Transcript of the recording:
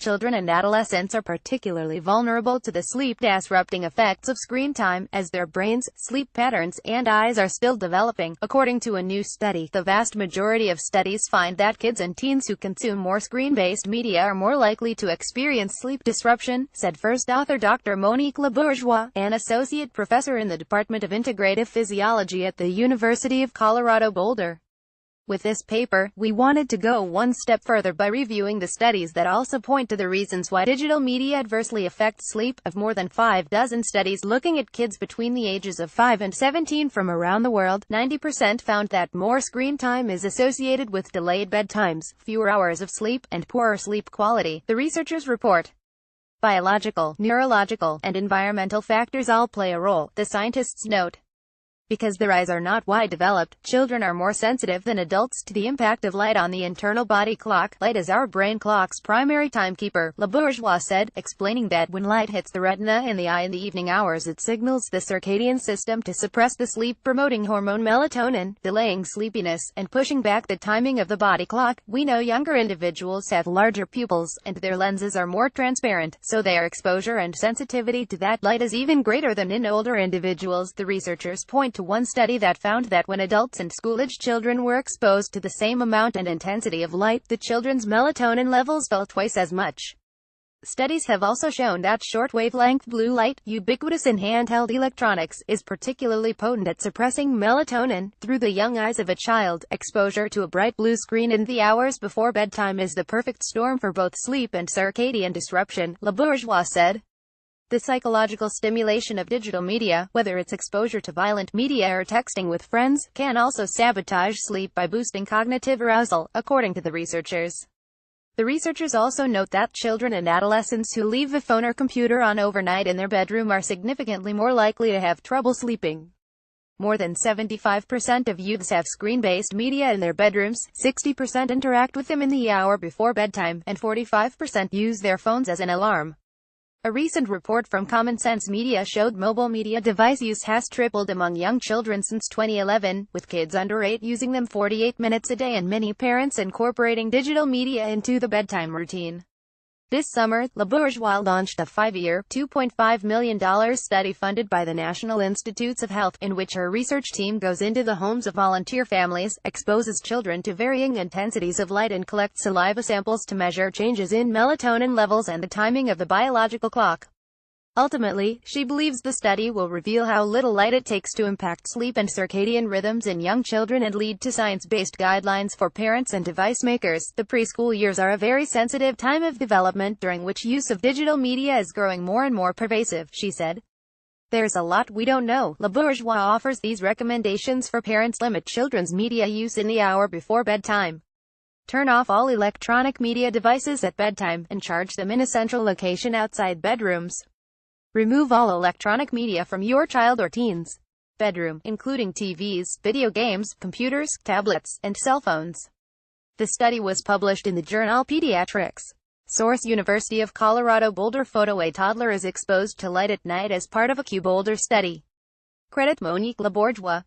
Children and adolescents are particularly vulnerable to the sleep-disrupting effects of screen time, as their brains, sleep patterns, and eyes are still developing. According to a new study, the vast majority of studies find that kids and teens who consume more screen-based media are more likely to experience sleep disruption, said first author Dr. Monique Labourgeois, an associate professor in the Department of Integrative Physiology at the University of Colorado Boulder. With this paper, we wanted to go one step further by reviewing the studies that also point to the reasons why digital media adversely affect sleep. Of more than 5 dozen studies looking at kids between the ages of 5 and 17 from around the world, 90% found that more screen time is associated with delayed bedtimes, fewer hours of sleep, and poorer sleep quality, the researchers report. Biological, neurological, and environmental factors all play a role, the scientists note. Because their eyes are not wide developed, children are more sensitive than adults to the impact of light on the internal body clock. Light is our brain clock's primary timekeeper, Labourgeois said, explaining that when light hits the retina in the eye in the evening hours, it signals the circadian system to suppress the sleep-promoting hormone melatonin, delaying sleepiness, and pushing back the timing of the body clock. We know younger individuals have larger pupils, and their lenses are more transparent, so their exposure and sensitivity to that light is even greater than in older individuals. The researchers point to one study that found that when adults and school-aged children were exposed to the same amount and intensity of light, the children's melatonin levels fell twice as much. Studies have also shown that short-wavelength blue light, ubiquitous in handheld electronics, is particularly potent at suppressing melatonin through the young eyes of a child. Exposure to a bright blue screen in the hours before bedtime is the perfect storm for both sleep and circadian disruption, Labourgeois said. The psychological stimulation of digital media, whether it's exposure to violent media or texting with friends, can also sabotage sleep by boosting cognitive arousal, according to the researchers. The researchers also note that children and adolescents who leave the phone or computer on overnight in their bedroom are significantly more likely to have trouble sleeping. More than 75% of youths have screen-based media in their bedrooms, 60% interact with them in the hour before bedtime, and 45% use their phones as an alarm. A recent report from Common Sense Media showed mobile media device use has tripled among young children since 2011, with kids under 8 using them 48 minutes a day and many parents incorporating digital media into the bedtime routine. This summer, Labourgeois launched a 5-year, $2.5 million study funded by the National Institutes of Health, in which her research team goes into the homes of volunteer families, exposes children to varying intensities of light and collects saliva samples to measure changes in melatonin levels and the timing of the biological clock. Ultimately, she believes the study will reveal how little light it takes to impact sleep and circadian rhythms in young children and lead to science-based guidelines for parents and device makers. The preschool years are a very sensitive time of development during which use of digital media is growing more and more pervasive, she said. There's a lot we don't know. Labourgeois offers these recommendations for parents: limit children's media use in the hour before bedtime. Turn off all electronic media devices at bedtime, and charge them in a central location outside bedrooms. Remove all electronic media from your child or teen's bedroom, including TVs, video games, computers, tablets, and cell phones. The study was published in the journal Pediatrics. Source: University of Colorado Boulder. Photo: a toddler is exposed to light at night as part of a Boulder study. Credit: Monique Labourgeois.